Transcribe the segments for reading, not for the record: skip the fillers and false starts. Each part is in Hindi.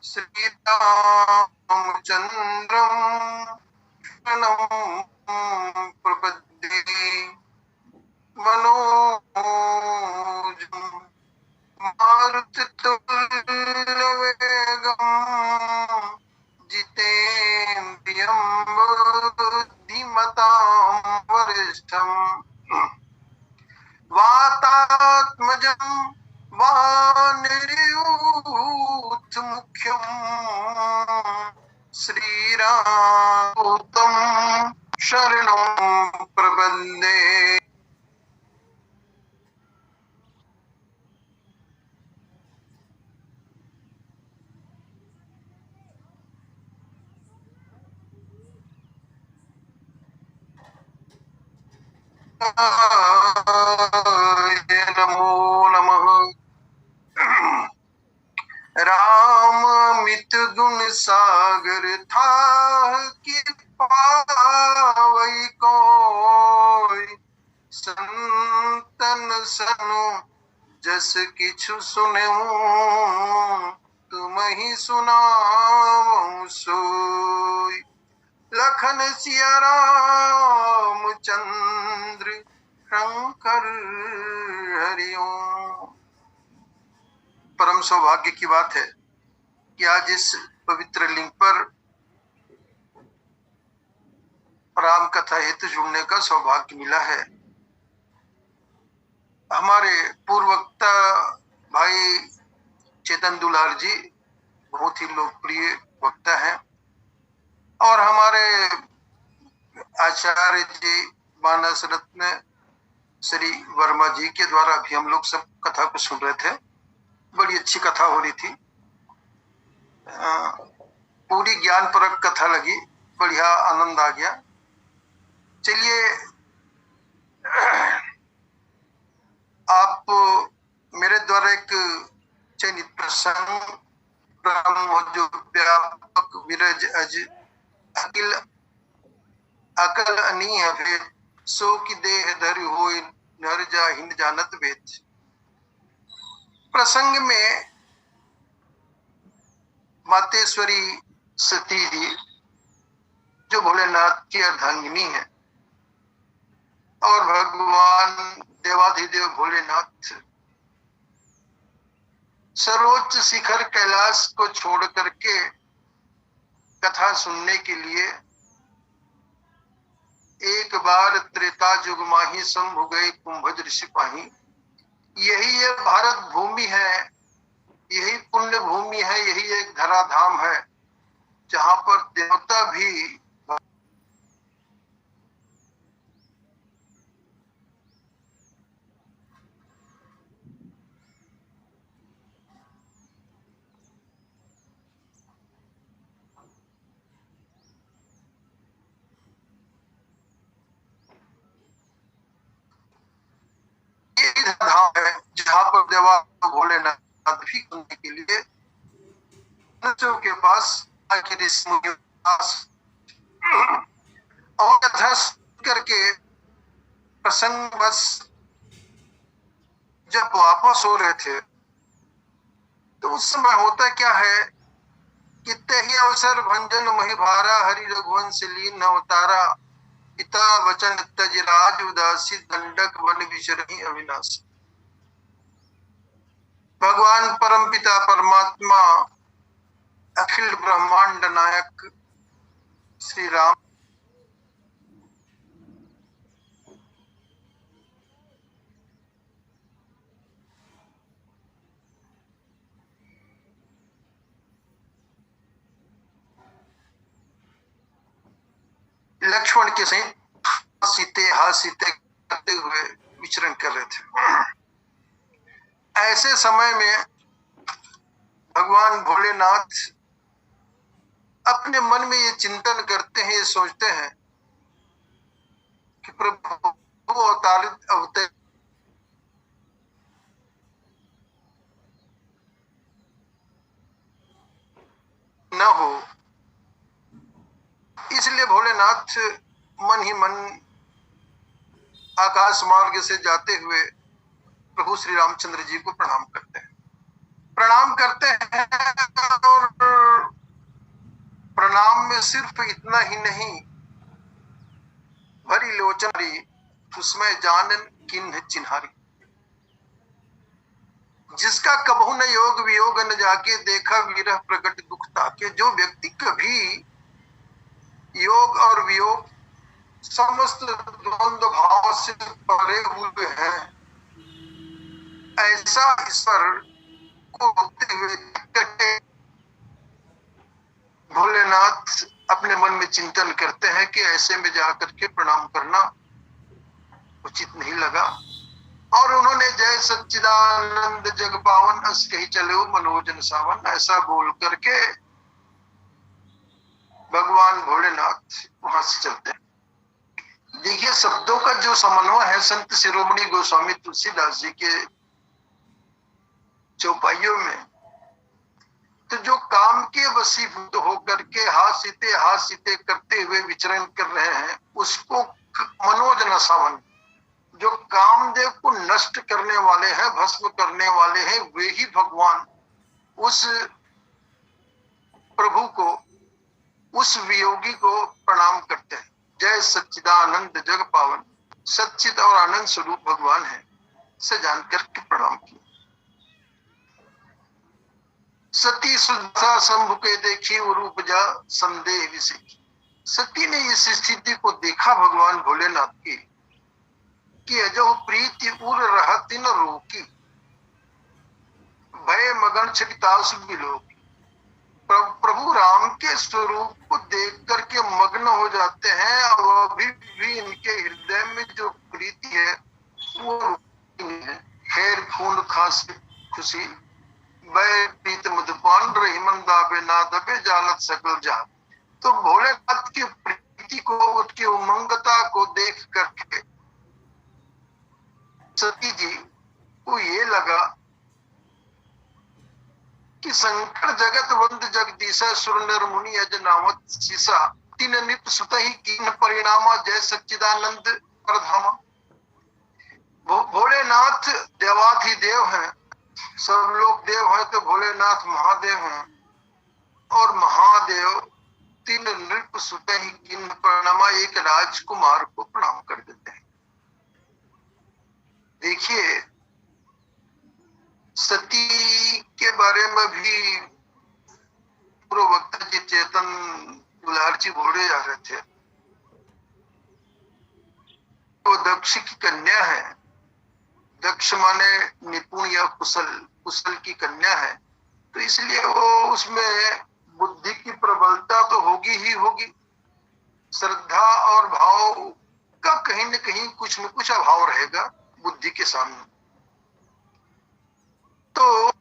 श्रीरामचन्द्रं शरणं प्रपद्ये मनोजं मारुततुल्यवेगं जितेन्द्रियं बुद्धिमतां वरिष्ठम् वातात्मजं वानरयूथमुख्यं श्रीरामदूतं शरणं प्रपद्ये। नमो नमः। राम मित गुण सागर था कि पावई कोई संतन सनु जस किछु सुनऊं तुम ही सुनाऊं सोई। लखन सिया राम चंद्र शंकर हरिओम। परम सौभाग्य की बात है कि आज इस पवित्र लिंक पर राम कथा हेतु जुड़ने का सौभाग्य मिला है। हमारे पूर्व वक्ता भाई चेतन दुलार जी बहुत ही लोकप्रिय वक्ता हैं और हमारे आचार्य जी मानस रत्न श्री वर्मा जी के द्वारा भी हम लोग सब कथा को सुन रहे थे। बड़ी अच्छी कथा हो रही थी, पूरी ज्ञानपरक कथा लगी, बढ़िया आनंद आ गया। चलिए आप मेरे द्वारा एक चयनित प्रसंग जो व्यापक विरज अज अकिल अकल अनी है फिर सो की देह धरि होय नर जाहिन जानत वेद। प्रसंग में मातेश्वरी सती जी जो भोलेनाथ की अर्धांगिनी है और भगवान देवाधिदेव भोलेनाथ सर्वोच्च शिखर कैलाश को छोड़ करके कथा सुनने के लिए एक बार त्रेता युग माही शंभु गए कुंभज ऋषि पाही। यही ये भारत भूमि है, यही पुण्य भूमि है, यही एक धराधाम है जहां पर देवता भी धाम है जहां पर देवा भोलेनाथ भी करने के लिए के पास और कथा करके प्रसंग बस जब वापस हो रहे थे तो उस समय होता क्या है कि ही अवसर भंजन महिभारा हरि रघुवंश लीन अवतारा पिता वचन तज राज उदासी दंडक वन विचरही अविनाशी। भगवान परम पिता परमात्मा अखिल ब्रह्मांड नायक श्री राम लक्ष्मण के सहित सीते करते हुए विचरण कर रहे थे। ऐसे समय में भगवान भोलेनाथ अपने मन में ये चिंतन करते हैं, ये सोचते हैं कि प्रभु अवतारित न हो, इसलिए भोलेनाथ मन ही मन आकाश मार्ग से जाते हुए प्रभु श्री रामचंद्र जी को प्रणाम करते हैं। प्रणाम करते हैं, और प्रणाम में सिर्फ इतना ही नहीं, भरी लोचन उसमें जानन किन्ह चिन्हारी। जिसका कबहू न योग वियोग न जाके, देखा विरह प्रकट दुख ताके। जो व्यक्ति कभी योग और वियोग समस्त द्वंद्व भाव से परे हुए हैं, ऐसा ईश्वर को होते हुए भोलेनाथ अपने मन में चिंतन करते हैं कि ऐसे में जाकर के प्रणाम करना उचित नहीं लगा। और उन्होंने जय सच्चिदानंद जग पावन अस कही चले मनोजन सावन, ऐसा बोल करके भगवान भोलेनाथ वहां से चलते हैं। देखिए, शब्दों का जो समन्वय है संत शिरोमणि गोस्वामी तुलसीदास जी के चौपाइयों में, तो जो काम के वशीभूत होकर के हाथ सीते करते हुए विचरण कर रहे हैं, उसको मनोजन सावन, जो कामदेव को नष्ट करने वाले हैं, भस्म करने वाले हैं, वे ही भगवान उस प्रभु को, उस वियोगी को प्रणाम करते हैं। जय सच्चिदानंद जग पावन, सच्चिद और आनंद स्वरूप भगवान है, से जानकर के प्रणाम किया। सती सुधा शंभु के देखी वो रूप जा संदेह विषय। सती ने इस स्थिति को देखा भगवान भोलेनाथ की, कि अजो प्रीति उर रहती न रोकी, भय मगन छकितासु बिलोकी। प्रभु राम के स्वरूप को देख करके मग्न हो जाते हैं, और अभी भी इनके हृदय में जो प्रीति है वो है। खैर खून खांसी खुशी, वह प्रीत मधुपान रही मन दाबे ना दबे जानत सकल जहां। तो भोलेनाथ की प्रीति को, उसकी उमंगता को देख करके सती जी को ये लगा कि शंकर जगत वंद जगदीशा सुर नर मुनि अजनावत सीसा, तीन निप सुत ही कीन परिणामा जय सच्चिदानंद परधामा। भोलेनाथ देवाधिदेव हैं, सब लोग देव हैं तो भोलेनाथ महादेव हैं, और महादेव तीन नृप सुत ही कीन परिणामा, एक राजकुमार को प्रणाम कर देते हैं। देखिए, सती के बारे में भी पूर्ववक्ता जी चेतन दुलार जी बोले जा रहे थे। वो दक्ष की कन्या है, दक्ष माने निपुण या कुशल, कुशल की कन्या है, तो इसलिए वो उसमें बुद्धि की प्रबलता तो होगी ही होगी, श्रद्धा और भाव का कहीं न कहीं कुछ न कुछ अभाव रहेगा बुद्धि के सामने। तो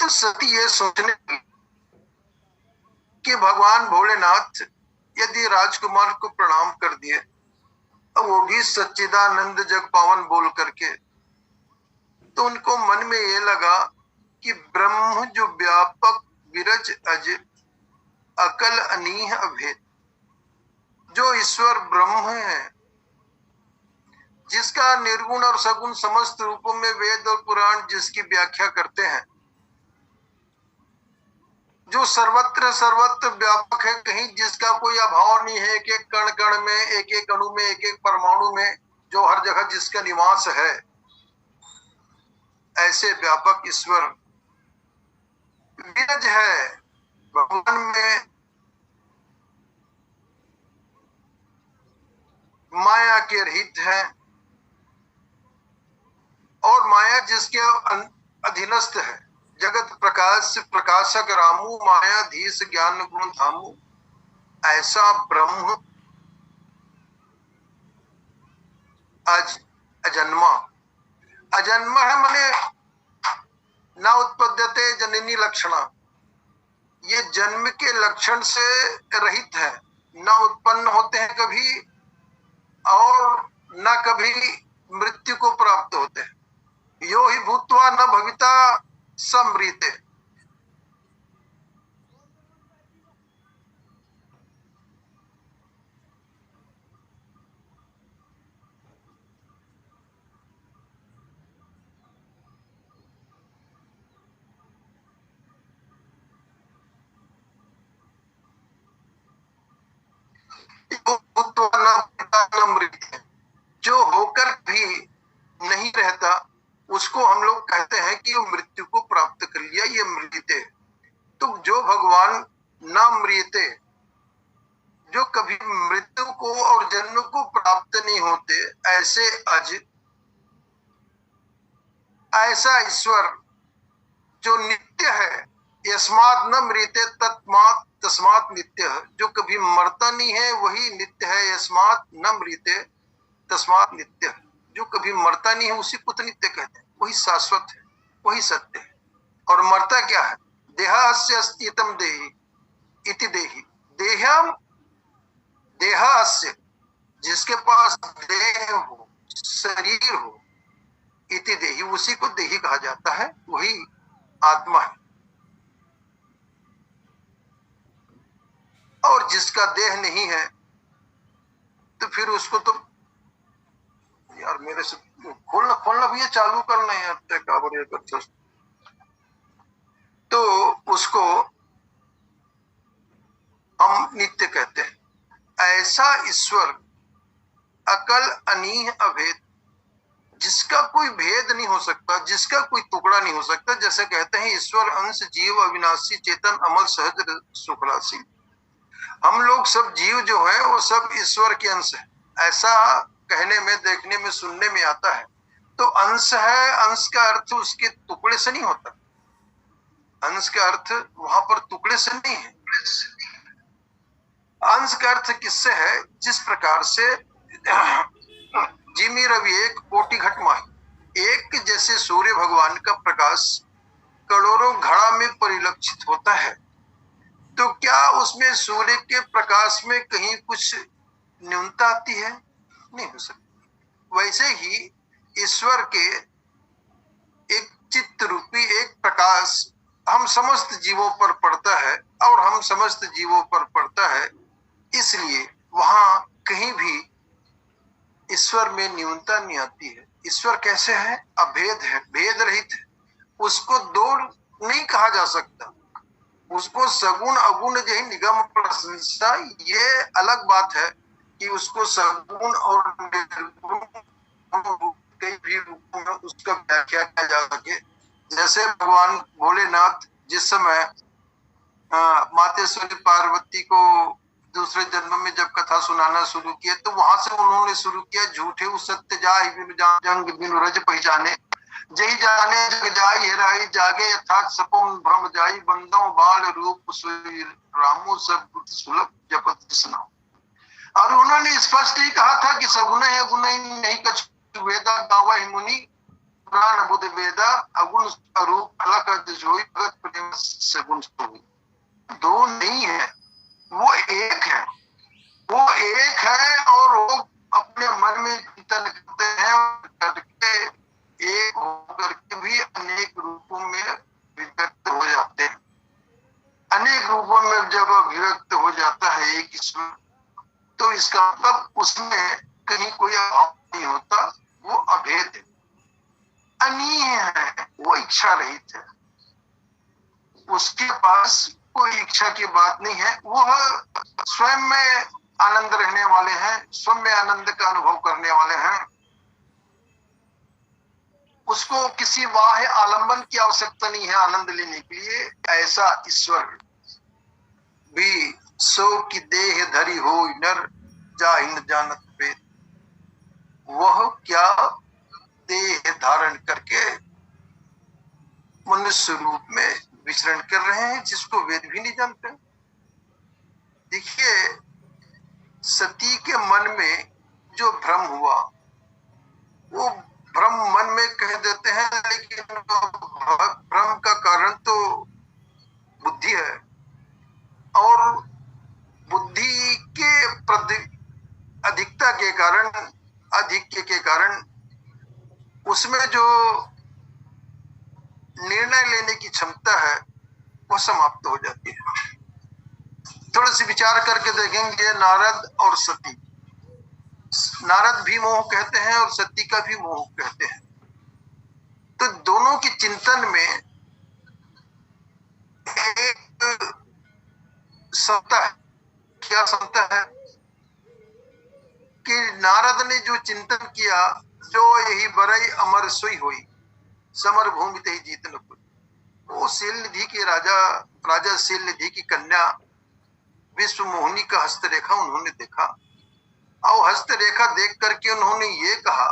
सती ये सोचने की कि भगवान भोलेनाथ यदि राजकुमार को प्रणाम कर दिए, वो भी सच्चिदानंद जग पावन बोल करके, तो उनको मन में ये लगा कि ब्रह्म जो व्यापक विरज अज अकल अनीह अभेद, जो ईश्वर ब्रह्म है, जिसका निर्गुण और सगुण समस्त रूपों में वेद और पुराण जिसकी व्याख्या करते हैं, जो सर्वत्र सर्वत्र व्यापक है, कहीं जिसका कोई अभाव नहीं है, एक एक कण कण में, एक एक अणु में, एक एक परमाणु में, जो हर जगह जिसका निवास है, ऐसे व्यापक ईश्वर विरज है, भगवान में माया के रहित है, और माया जिसके अधीनस्थ है। जगत प्रकाश प्रकाशक रामू, मायाधीश ज्ञान गुण धामू, ऐसा ब्रह्म आज अजन्मा, अजन्मा है माने ना उत्पद्यते जननी लक्षणा, ये जन्म के लक्षण से रहित है, ना उत्पन्न होते हैं कभी, और ना कभी मृत्यु को प्राप्त होते हैं। यो हि भूत्वा न भविता समृते। जो होकर भी नहीं रहता उसको हम लोग कहते हैं कि वो मृत्यु को प्राप्त कर लिया, ये मृत्य। तो जो भगवान न मृते, जो कभी मृत्यु को और जन्म को प्राप्त नहीं होते, ऐसे अज, ऐसा ईश्वर जो नित्य है, यस्मात् न मृते तस्मात् तस्मात् नित्य, जो कभी मरता नहीं है वही नित्य है। यस्मात् न मृते तस्मात् नित्य, जो कभी मरता नहीं है उसी को तो नित्य कहते हैं, वही शाश्वत है, वही सत्य है। और मरता क्या है? देहास्य अस्तित्वम देहि इति देहि, देहम देहास्य, जिसके पास देह हो, शरीर हो, इति देहि, उसी को देही कहा जाता है, वही आत्मा है। और जिसका देह नहीं है तो फिर उसको तो यार मेरे से खोलना खोलना भी ये चालू करना है यार, तो उसको हम नित्य कहते हैं। ऐसा ईश्वर अकल अनीह अभेद, जिसका कोई भेद नहीं हो सकता, जिसका कोई टुकड़ा नहीं हो सकता। जैसे कहते हैं ईश्वर अंश जीव अविनाशी चेतन अमल सहज सुखराशि, हम लोग सब जीव जो है वो सब ईश्वर के अंश है, ऐसा कहने में, देखने में, सुनने में आता है। तो अंश है, अंश का अर्थ उसके टुकड़े से नहीं होता, अंश का अर्थ वहां पर टुकड़े से नहीं है। अंश का अर्थ किससे है? जिस प्रकार से जिमी रवि एक कोटि घट माही, एक जैसे सूर्य भगवान का प्रकाश करोड़ों घड़ा में परिलक्षित होता है, तो क्या उसमें सूर्य के प्रकाश में कहीं कुछ न्यूनता आती है? नहीं हो सकती। वैसे ही ईश्वर के एक चित्त रूपी एक प्रकाश हम समस्त जीवों पर पड़ता है, और हम समस्त जीवों पर पड़ता है, इसलिए वहां कहीं भी ईश्वर में न्यूनता नहीं आती है। ईश्वर कैसे है? अभेद है, भेद रहित है, उसको दो नहीं कहा जा सकता। उसको सगुण अगुण जही निगम प्रशंसा, ये अलग बात है कि उसको सगुण और निर्गुण कई भी रूपों में उसका व्याख्या किया जा सके। जैसे भगवान भोलेनाथ जिस समय मातेश्वरी पार्वती को दूसरे जन्म में जब कथा सुनाना शुरू किया, तो वहां से उन्होंने शुरू किया, झूठे उस सत्य जाहि बिनु जंग बिनु रज पहचाने, जही जाने जग जाई हेराई जागे यथार्थ सपम भ्रम जाई, बंदों बाल रूप रामो सब सुलभ जपत जिसना। और उन्होंने स्पष्ट ही कहा था कि सगुण है गुण नहीं कछु वेदा गावा ही मुनि पुराण बुद्ध वेदा अगुण अरूप अलग जोई भगत प्रेम सगुण सोई। दो नहीं है, वो एक है, वो एक है, और वो अपने मन में चिंतन करते हैं, करके एक होकर के भी अनेक रूपों में विभक्त हो जाते हैं। अनेक रूपों में जब अभिव्यक्त हो जाता है एक ईश्वर, तो इसका मतलब उसमें कहीं कोई अभाव नहीं होता, वो अभेद है, अनीह है, वो इच्छा रहित है, उसके पास कोई इच्छा की बात नहीं है, वह स्वयं में आनंद रहने वाले हैं, स्वयं में आनंद का अनुभव करने वाले हैं। उसको किसी बाह्य आलंबन की आवश्यकता नहीं है आनंद लेने के लिए। ऐसा ईश्वर भी सो की देह धरी हो नर जाहिन जानत वेद, वह क्या देह धारण करके मनुष्य रूप में विचरण कर रहे हैं, जिसको वेद भी नहीं जानते। देखिए, सती के मन में जो भ्रम हुआ, वो भ्रम मन में कह देते हैं, लेकिन भ्रम का कारण तो बुद्धि है, और बुद्धि के अधिकता के कारण, अधिक्य के कारण उसमें जो निर्णय लेने की क्षमता है वो समाप्त हो जाती है। थोड़ा सी विचार करके देखेंगे नारद और सती। नारद भी मोह कहते हैं और सती का भी मोह कहते हैं। तो दोनों के चिंतन में एक समता है। क्या समता है कि नारद ने जो चिंतन किया, जो यही बरई अमर सोई हुई, समर भूमि ते जीत न कोई। वो शील निधि के राजा शील निधि की कन्या विश्व मोहिनी का हस्तरेखा उन्होंने देखा, और हस्तरेखा देख करके उन्होंने ये कहा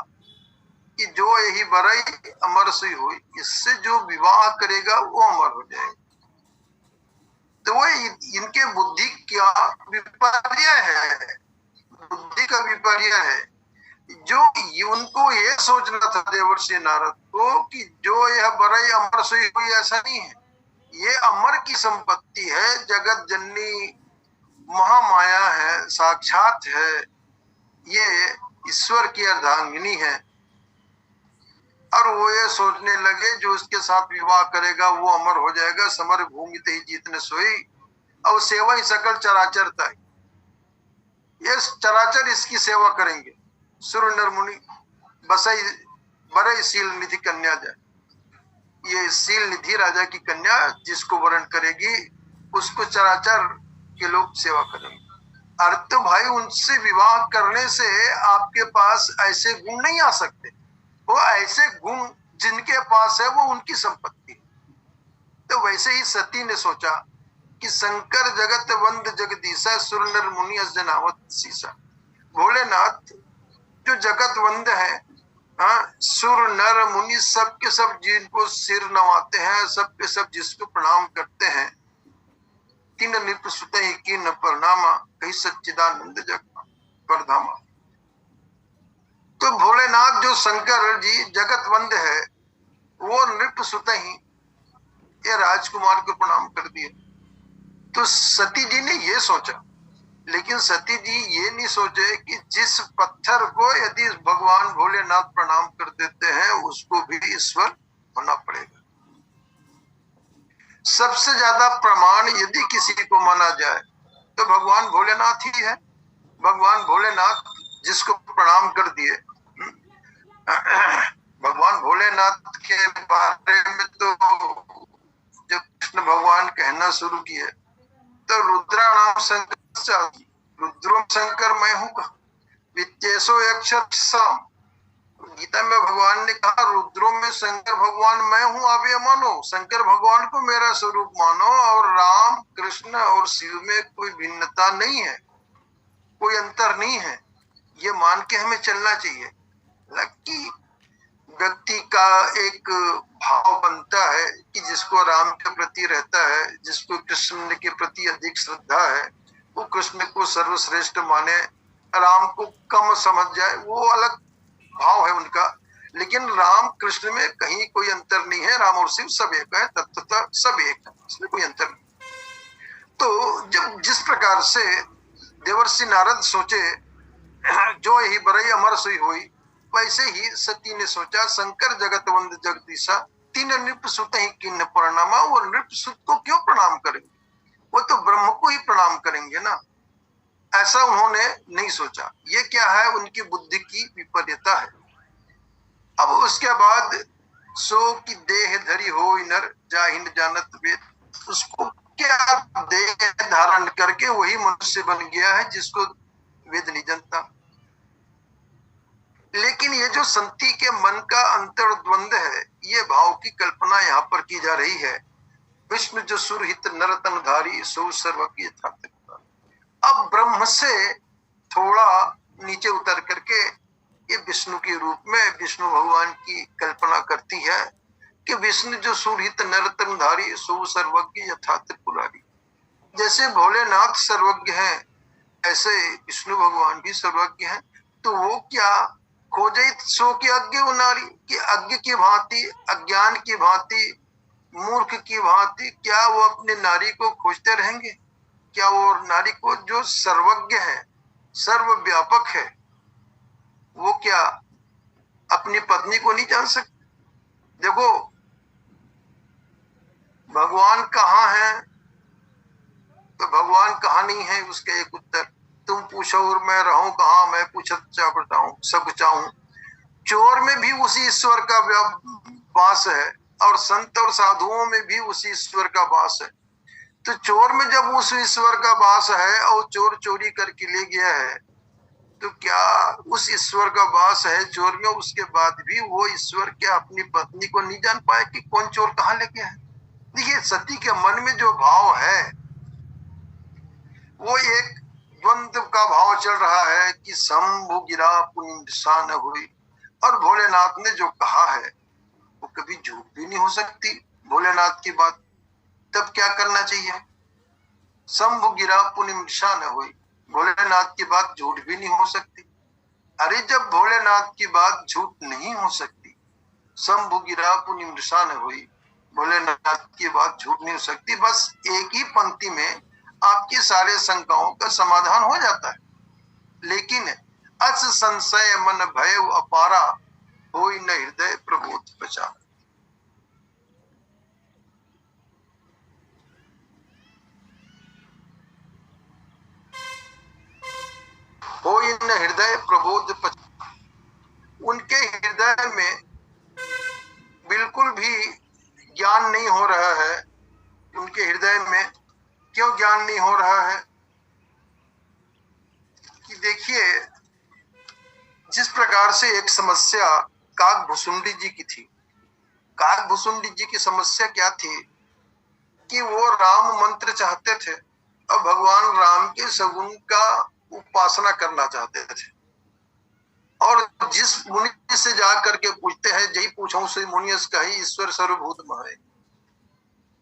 कि जो यही बरई अमर सोई हुई, इससे जो विवाह करेगा वो अमर हो जाएगा। तो वो इनके बुद्धि क्या विपर्य है, बुद्धि का विपर्य है। जो उनको ये सोचना था देवर्षि नारद को कि जो यह बरई अमर सोई हुई, ऐसा नहीं है। ये अमर की संपत्ति है, जगत जननी महामाया है, साक्षात है, ये ईश्वर की अर्धांगिनी है। और वो ये सोचने लगे जो इसके साथ विवाह करेगा वो अमर हो जाएगा, समर भूमि ते ही जीतने सोई, और सेवा ही सकल चराचर तय। ये चराचर इसकी सेवा करेंगे। सुर नर मुनि बसई बरई शील निधि कन्या जाए। ये शील निधि राजा की कन्या जिसको वरण करेगी उसको चराचर के लोग सेवा करेंगे। अर्थ तो भाई उनसे विवाह करने से आपके पास ऐसे गुण नहीं आ सकते। वो ऐसे गुण जिनके पास है वो उनकी संपत्ति। तो वैसे ही सती ने सोचा कि शंकर जगत वंद जगदीशा, सुर नर मुनि अस जनावत सीसा। भोलेनाथ जो जगत वंद है, हाँ, सुर नर मुनि सबके सब जिनको सिर नवाते हैं, सबके सब जिसको प्रणाम करते हैं, तीन निप सुत ही की न प्रणामा, कही सच्चिदानंद जग परधामा। तो भोलेनाथ जो शंकर जी जगत वंद है, वो नृप सुत ही ये राजकुमार को प्रणाम कर दिए। तो सती जी ने ये सोचा, लेकिन सती जी ये नहीं सोचे कि जिस पत्थर को यदि भगवान भोलेनाथ प्रणाम कर देते हैं उसको भी ईश्वर होना पड़ेगा। सबसे ज्यादा प्रमाण यदि किसी को माना जाए तो भगवान भोलेनाथ ही है। भगवान भोलेनाथ जिसको प्रणाम कर दिए, भगवान भोलेनाथ के बारे में तो जब कृष्ण भगवान कहना शुरू किए तो रुद्राणाम शंकर, रुद्रो शंकर मैं हूं का वित्तेशो अक्षर साम। गीता में भगवान ने कहा रुद्रों में शंकर भगवान मैं हूं, आप ये मानो, शंकर भगवान को मेरा स्वरूप मानो, और राम कृष्ण और शिव में कोई भिन्नता नहीं है, कोई अंतर नहीं है, ये मान के हमें चलना चाहिए। कि व्यक्ति का एक भाव बनता है कि जिसको राम के प्रति रहता है, जिसको कृष्ण के प्रति अधिक श्रद्धा है, वो कृष्ण को सर्वश्रेष्ठ माने, राम को कम समझ जाए, वो अलग भाव है उनका। लेकिन राम कृष्ण में कहीं कोई अंतर नहीं है, राम और शिव सब एक है, तत्वतः सब एक है, इसमें कोई अंतर नहीं। तो जब जिस प्रकार से देवर्षि नारद सोचे जो यही बरई अमर सोई हुई, वैसे ही सती ने सोचा शंकर जगत वंद जगदीशा, तीन नृप सुत ही किन्न प्रणामा। वो नृप सुत को क्यों प्रणाम करेंगे, वो तो ब्रह्म को ही प्रणाम करेंगे ना। ऐसा उन्होंने नहीं सोचा। ये क्या है, उनकी बुद्धि की विपर्यता है। अब उसके बाद सो की देह धरी हो नर जाहिन जानत वेद, उसको क्या देह धारण करके वही मनुष्य बन गया है जिसको वेद नहीं जानता। लेकिन ये जो संति के मन का अंतर्द्वंद है, ये भाव की कल्पना यहाँ पर की जा रही है। विष्णु जो सुरहित नरतन धारी सो सर्वज्ञ था। अब ब्रह्म से थोड़ा नीचे उतर करके ये विष्णु के रूप में विष्णु भगवान की कल्पना करती है कि विष्णु जो सुरहित नरतन धारी सो सर्वज्ञ यथा त्रिपुरारी। जैसे भोलेनाथ सर्वज्ञ हैं, ऐसे विष्णु भगवान भी सर्वज्ञ हैं। तो वो क्या खोजे सो की अज्ञ नारी, कि अज्ञ की भांति, अज्ञान की भांति, मूर्ख की भांति क्या वो अपने नारी को खोजते रहेंगे? क्या वो नारी को जो सर्वज्ञ है, सर्वव्यापक है, वो क्या अपनी पत्नी को नहीं जान सकते? देखो भगवान कहाँ है, तो भगवान कहाँ नहीं है उसका एक उत्तर, तुम पूछो और मैं रहूं कहाँ, मैं पूछत चाहूं सब चाहूं। चोर में भी उसी ईश्वर का वास है और संत और साधुओं में भी उसी ईश्वर का वास है। तो चोर में जब उस ईश्वर का वास है और चोर चोरी करके ले गया है, तो क्या उस ईश्वर का वास है चोर में, उसके बाद भी वो ईश्वर क्या अपनी पत्नी को नहीं जान पाए कि कौन चोर कहाँ ले गया है? देखिए, सती के मन में जो भाव है वो एक द्वंद्व का भाव चल रहा है कि शंभु गिरा पुनि निशान हुई, और भोलेनाथ ने जो कहा है वो कभी झूठ भी नहीं हो सकती भोलेनाथ की बात। तब क्या करना चाहिए? शंभु गिरा पुनि निशान हुई, भोलेनाथ की बात झूठ भी नहीं हो सकती। अरे जब भोलेनाथ की बात झूठ नहीं हो सकती, शंभु गिरा पुनि निशान हुई, भोलेनाथ की बात झूठ नहीं हो सकती, बस एक ही पंक्ति में आपकी सारे शंकाओं का समाधान हो जाता है। लेकिन अस संशय मन भय अपारा, होई न हृदय प्रबोध बचा। होई न हृदय प्रबोध बचा। उनके हृदय में बिल्कुल भी ज्ञान नहीं हो रहा है। उनके हृदय में क्यों ज्ञान नहीं हो रहा है? कि देखिए, जिस प्रकार से एक समस्या काकभुसुंडी जी की थी, काकभुसुंडी जी की समस्या क्या थी कि वो राम मंत्र चाहते थे और भगवान राम के सगुण का उपासना करना चाहते थे, और जिस मुनि से जा करके पूछते हैं, जही पूछो से मुनि कही ईश्वर सर्वभूत है,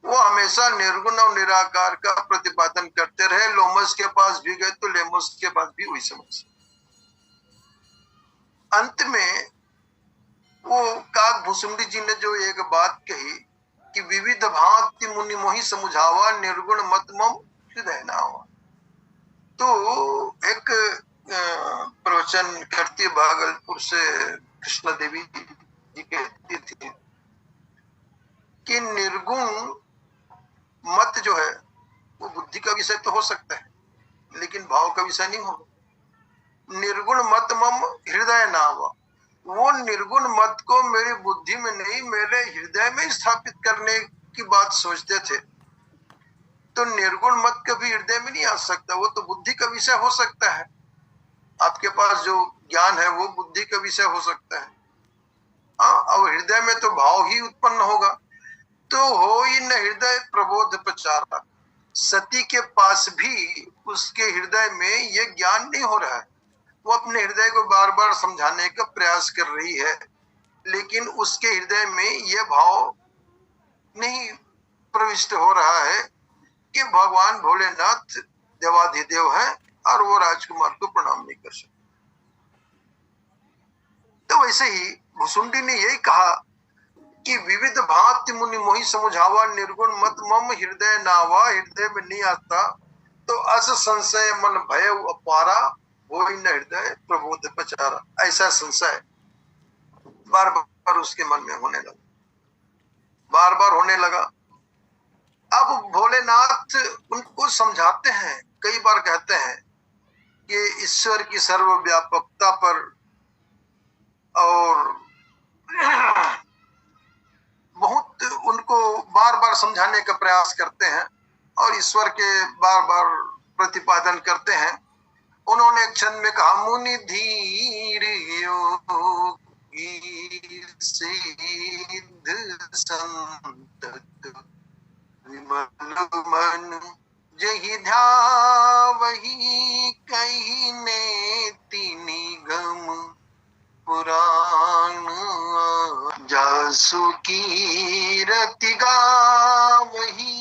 वो हमेशा निर्गुण और निराकार का प्रतिपादन करते रहे। लोमस के पास भी गए तो लेमस के पास भी वही समस्या। अंत में वो काकभुसुंडी जी ने जो एक बात कही कि विविध भांति मुनि मोहि समुझावा, निर्गुण मत मम हृदय नावा। तो एक प्रवचन करती भागलपुर से कृष्णा देवी जी कहती थी कि निर्गुण मत जो है वो बुद्धि का विषय तो हो सकता है, लेकिन भाव का विषय नहीं होगा। निर्गुण मत मम हृदय नावा, वो निर्गुण मत को मेरी बुद्धि में नहीं, मेरे हृदय में स्थापित करने की बात सोचते थे। तो निर्गुण मत कभी हृदय में नहीं आ सकता, वो तो बुद्धि का विषय हो सकता है। आपके पास जो ज्ञान है वो बुद्धि का विषय हो सकता है, और हृदय में तो भाव ही उत्पन्न होगा। तो हो ही न हृदय प्रबोध प्रचारा, सती के पास भी उसके हृदय में ये ज्ञान नहीं हो रहा है। वो अपने हृदय को बार बार समझाने का प्रयास कर रही है, लेकिन उसके हृदय में यह भाव नहीं प्रविष्ट हो रहा है कि भगवान भोलेनाथ देवाधिदेव है और वो राजकुमार को प्रणाम नहीं कर सकते। तो वैसे ही भुसुंडी ने यही कहा कि विविध भांति मुनि मोहि समुझावा, निर्गुण मत मम हृदय नावा, हृदय में नहीं आता। तो अस संशय मन भय अपारा, वही न हृदय प्रबोध पचारा। ऐसा संशय बार बार उसके मन में होने लगा, बार बार होने लगा। अब भोलेनाथ उनको समझाते हैं, कई बार कहते हैं कि ईश्वर की सर्वव्यापकता पर और बहुत उनको बार बार समझाने का प्रयास करते हैं और ईश्वर के बार बार प्रतिपादन करते हैं। उन्होंने एक क्षण में कहा, मुनि धीर योगी सिद्ध संतत विमल मन, जहि ध्यावहि कहि नेति निगम पुराण, जासु कीरति गावहि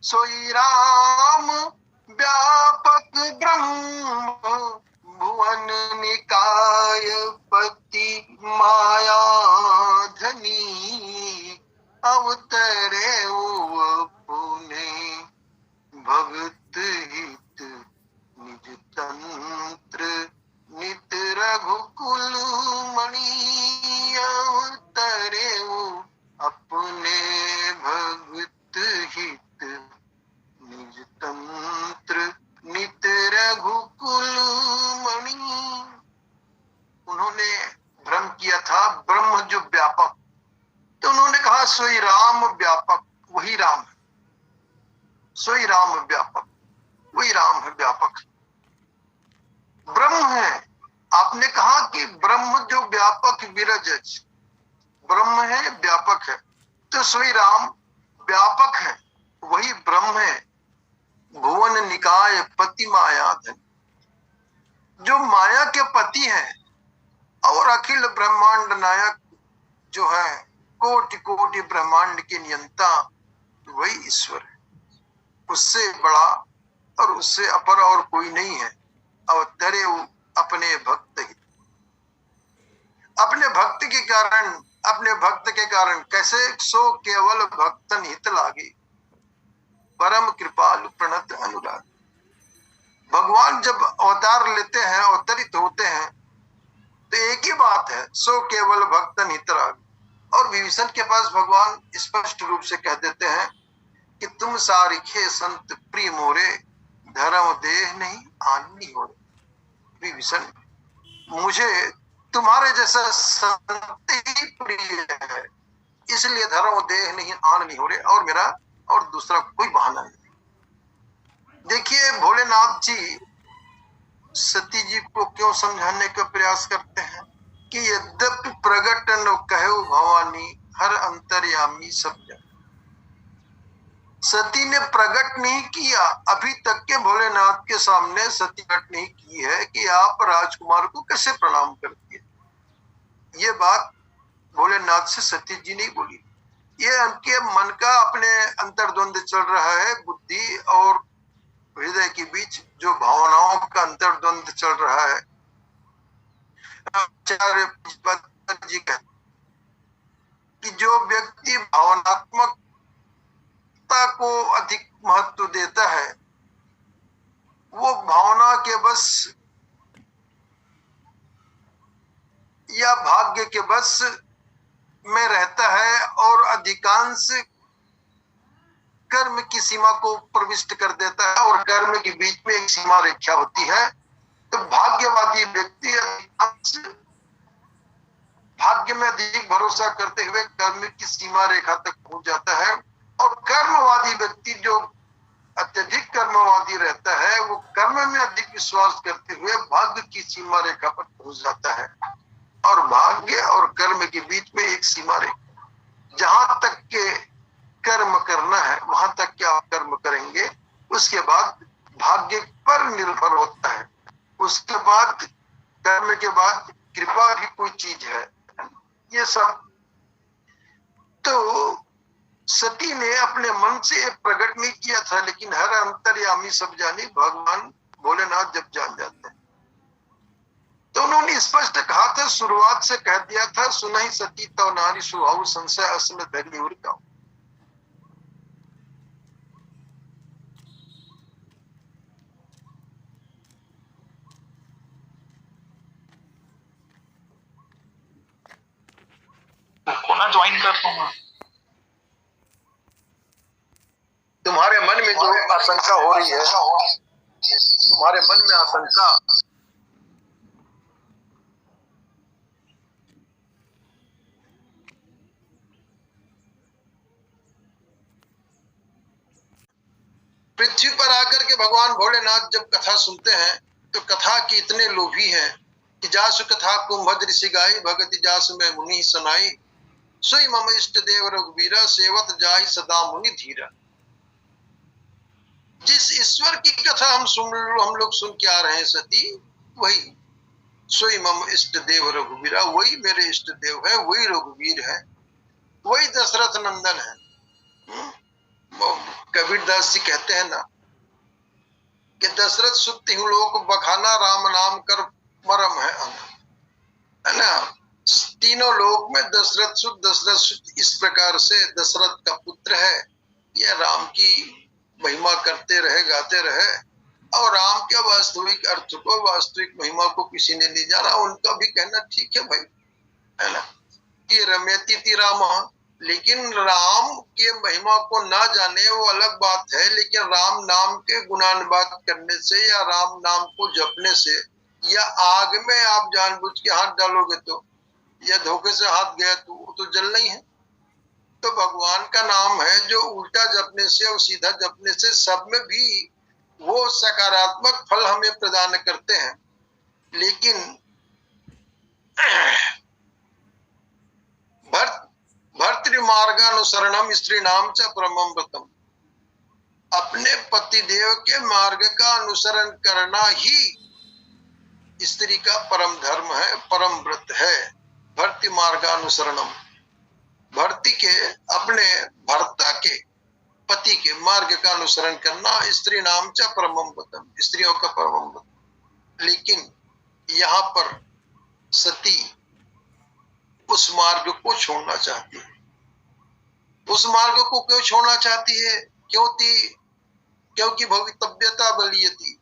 सोई राम व्यापक ब्रह्म, भुवन निकाय पति माया धनी, अवतरे पुने भगत हित निज तंत्र, नित रघुकुल मणि, अवतरे अपने भगत सोई राम व्यापक, वही राम है व्यापक, ब्रह्म है। आपने कहा कि ब्रह्म जो व्यापक विरज, ब्रह्म है व्यापक है, तो सोई राम व्यापक है, वही ब्रह्म है। भुवन निकाय पति माया धन, जो माया के पति हैं और अखिल ब्रह्मांड नायक जो है, कोटि कोटि ब्रह्मांड के नियंता, वही ईश्वर है। उससे बड़ा और उससे अपर और कोई नहीं है। अवतरे अपने भक्त ही, अपने भक्त के कारण, अपने भक्त के कारण कैसे, सो केवल भक्तन हित लागे, परम कृपालु प्रणत अनुराग। भगवान जब अवतार लेते हैं, अवतरित होते हैं, तो एक ही बात है, सो केवल भक्तन हित लागे। और विभीषण के पास भगवान स्पष्ट रूप से कह देते हैं कि तुम सारिखे संत प्रिय मोरे, धर्म देह नहीं आनी हो। विभीषण, मुझे तुम्हारे जैसा संत ही प्रिय है, इसलिए धर्म देह नहीं आन नहीं हो रहे, और मेरा और दूसरा कोई बहाना नहीं। देखिए भोलेनाथ जी सती जी को क्यों समझाने का प्रयास करते हैं कि यद्यपि प्रगट न कहो भवानी, हर अंतर्यामी सब जन। सती ने प्रकट नहीं किया, अभी तक के भोलेनाथ के सामने सती प्रकट नहीं की है कि आप राजकुमार को कैसे प्रणाम करती है। ये बात भोलेनाथ से सती जी नहीं बोली, ये उनके मन का अपने अंतर्द्वंद चल रहा है, बुद्धि और हृदय के बीच जो भावनाओं का अंतर्द्वंद चल रहा है। आचार्य जी कहते कि जो व्यक्ति भावनात्मकता को अधिक महत्व देता है, वो भावना के बस या भाग्य के बस में रहता है और अधिकांश कर्म की सीमा को प्रविष्ट कर देता है, और कर्म के बीच में एक सीमा रेखा होती है। तो भाग्यवादी व्यक्ति अधिकांश भाग्य में अधिक भरोसा करते हुए कर्म की सीमा रेखा तक पहुंच जाता है, और कर्मवादी व्यक्ति जो अत्यधिक कर्मवादी रहता है, वो कर्म में अधिक विश्वास करते हुए भाग्य की सीमा रेखा पर पहुंच जाता है। और भाग्य और कर्म के बीच में एक सीमा रेखा, जहां तक के कर्म करना है वहां तक के आप कर्म करेंगे, उसके बाद भाग्य पर निर्भर होता है। उसके बाद कर्म के बाद कृपा भी कोई चीज है, ये सब। तो सती ने अपने मन से प्रकट नहीं किया था, लेकिन हर अंतर्यामी सब जानी भगवान भोलेनाथ जब जान जाते हैं, तो उन्होंने स्पष्ट कहा था, शुरुआत से कह दिया था, सुनहि सती तो नारी सुहाऊ, संशय असन धरी उर का। कोना ज्वाइन करता हूँ। तुम्हारे मन में जो आशंका हो रही है, तुम्हारे मन में आशंका, पृथ्वी पर आकर के भगवान भोलेनाथ जब कथा सुनते हैं, तो कथा की इतने लोभी हैं कि जासु कथा कुंभद ऋषि गाई, भगति जासु में मुनि सुनाई, सोई मम इष्ट देव रघुवीरा, सेवत जाई सदा मुनि धीरा। जिस ईश्वर की कथा हम लोग सुन के आ रहे हैं सती, वही सोई मम इष्ट देव रघुवीरा, वही मेरे इष्ट देव है, वही रघुवीर है, वही दशरथ नंदन है। कबीरदास जी कहते हैं ना कि दशरथ सुत लोक बखाना, राम नाम कर मरम है ना। तीनों लोक में दशरथ सुत इस प्रकार से दशरथ का पुत्र है, यह राम की महिमा करते रहे, गाते रहे, और राम के वास्तविक अर्थ को, वास्तविक महिमा को किसी ने नहीं जाना। उनका भी कहना ठीक है भाई, है ना, कि रमयति राम, लेकिन राम के महिमा को ना जाने वो अलग बात है, लेकिन राम नाम के गुणानुवाद करने से या राम नाम को जपने से, या आग में आप जानबूझ के हाथ डालोगे तो, या धोखे से हाथ गया तो वो तो जल नहीं है। तो भगवान का नाम है जो उल्टा जपने से और सीधा जपने से सब में भी वो सकारात्मक फल हमें प्रदान करते हैं। लेकिन भर्तृमार्गानुसरणम स्त्रीणाम च परमं व्रतम, अपने पतिदेव के मार्ग का अनुसरण करना ही स्त्री का परम धर्म है, परम व्रत है। भर्तृ मार्गानुसरणम, भर्ती के अपने भर्ता के पति के मार्ग का अनुसरण करना स्त्री नाम च परमं व्रतम, स्त्रियों का परम व्रत। लेकिन यहाँ पर सती उस मार्ग को छोड़ना चाहती है। उस मार्ग को क्यों छोड़ना चाहती है? क्योंकि भवितव्यता बलीयती,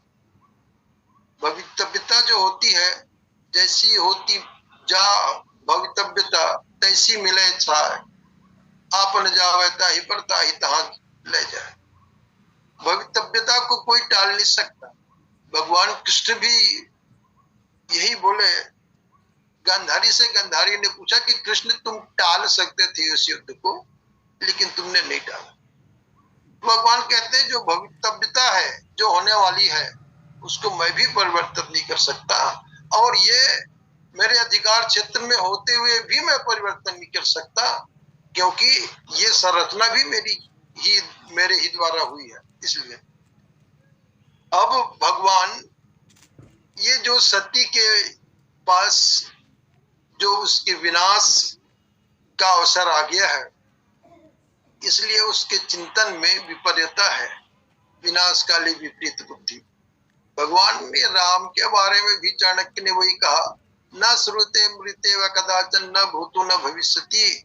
भवितव्यता जो होती है, जैसी होती जा भवितव्यता तैसी मिले छाए, आपन जावे ताहि पर ताहि तहां ले जाए। भवितव्यता को कोई टाल नहीं सकता। भगवान कृष्ण भी यही बोले। गांधारी से गांधारी ने पूछा कि कृष्ण तुम टाल सकते थे उस युद्ध को, लेकिन तुमने नहीं टाला। भगवान कहते हैं जो भवितव्यता है, जो होने वाली है, उसको मैं भी परिवर्तन नहीं कर सकता, और ये मेरे अधिकार क्षेत्र में होते हुए भी मैं परिवर्तन नहीं कर सकता, क्योंकि ये संरचना भी मेरे ही द्वारा हुई है। इसलिए अब भगवान ये जो सती के पास जो उसके विनाश का अवसर आ गया है, इसलिए उसके चिंतन में विपर्यता है, विनाश काली विपरीत बुद्धि। भगवान ने राम के बारे में भी चाणक्य ने वही कहा, न श्रुते मृते व कदाचन न भूतो न भविष्यति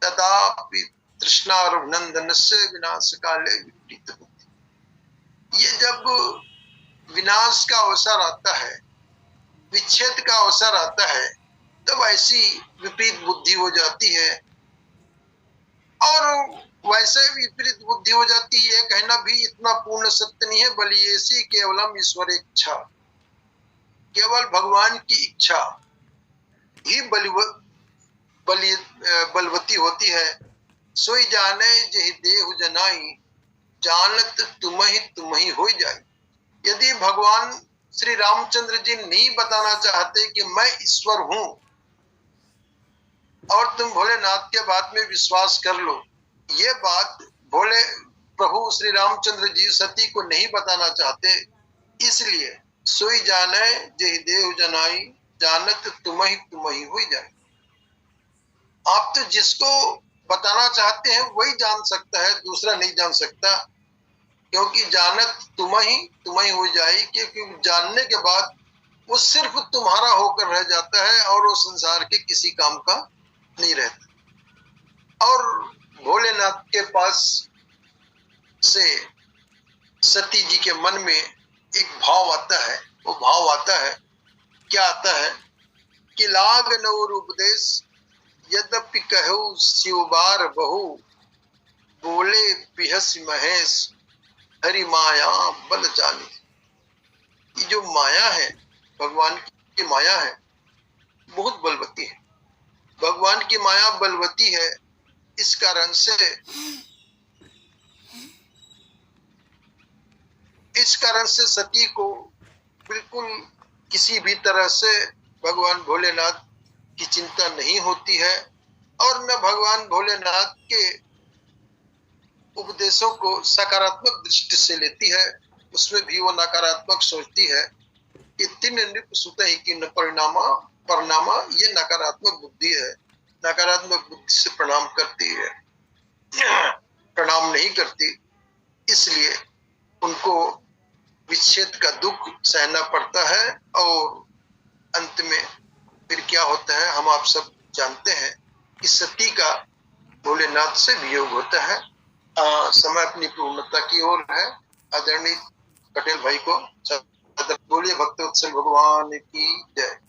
तदापि तृष्णारनंदन से विनाश काले विपरीत बुद्धि। ये जब विनाश का अवसर आता है, विच्छेद का अवसर आता है, तब ऐसी विपरीत बुद्धि हो जाती है। और वैसे विपरीत बुद्धि हो जाती है कहना भी इतना पूर्ण सत्य नहीं है। बलियेसी केवलम ईश्वर इच्छा, केवल भगवान की इच्छा ही बलवती होती है। सोई जाने जहि देहु जनाई, जानत तुम ही हो जाए। यदि भगवान श्री रामचंद्र जी नहीं बताना चाहते कि मैं ईश्वर हूं और तुम भोलेनाथ के बात में विश्वास कर लो, ये बात भोले प्रभु श्री रामचंद्र जी सती को नहीं बताना चाहते। इसलिए सोई जाने जहि देहु जनाई, जानत तुम ही हो जाए। आप तो जिसको बताना चाहते हैं वही जान सकता है, दूसरा नहीं जान सकता, क्योंकि जानत तुम ही हो जाए। क्योंकि जानने के बाद वो सिर्फ तुम्हारा होकर रह जाता है और वो संसार के किसी काम का नहीं रहता। और भोलेनाथ के पास से सती जी के मन में एक भाव आता है। वो भाव आता है, क्या आता है कि लाग नवर उपदेश यद्यपि कहु शिवबार बहु, बोले पिहस महेश हरि माया बल जानी। ये जो माया है, भगवान की माया है, बहुत बलवती है। भगवान की माया बलवती है। इस कारण से सती को बिल्कुल किसी भी तरह से भगवान भोलेनाथ की चिंता नहीं होती है, और न भगवान भोलेनाथ के उपदेशों को सकारात्मक दृष्टि से लेती है। उसमें भी वो नकारात्मक सोचती है कि तीन नृप सुत ही की परिणामा ये नकारात्मक बुद्धि है। नकारात्मक बुद्धि से प्रणाम करती है, प्रणाम नहीं करती। इसलिए उनको विच्छेद का दुख सहना पड़ता है, और अंत में फिर क्या होता है हम आप सब जानते हैं कि सती का भोलेनाथ से वियोग होता है। समय अपनी पूर्णता की ओर है। आदरणीय पटेल भाई को बोलिए भक्तवत्सल भगवान की जय।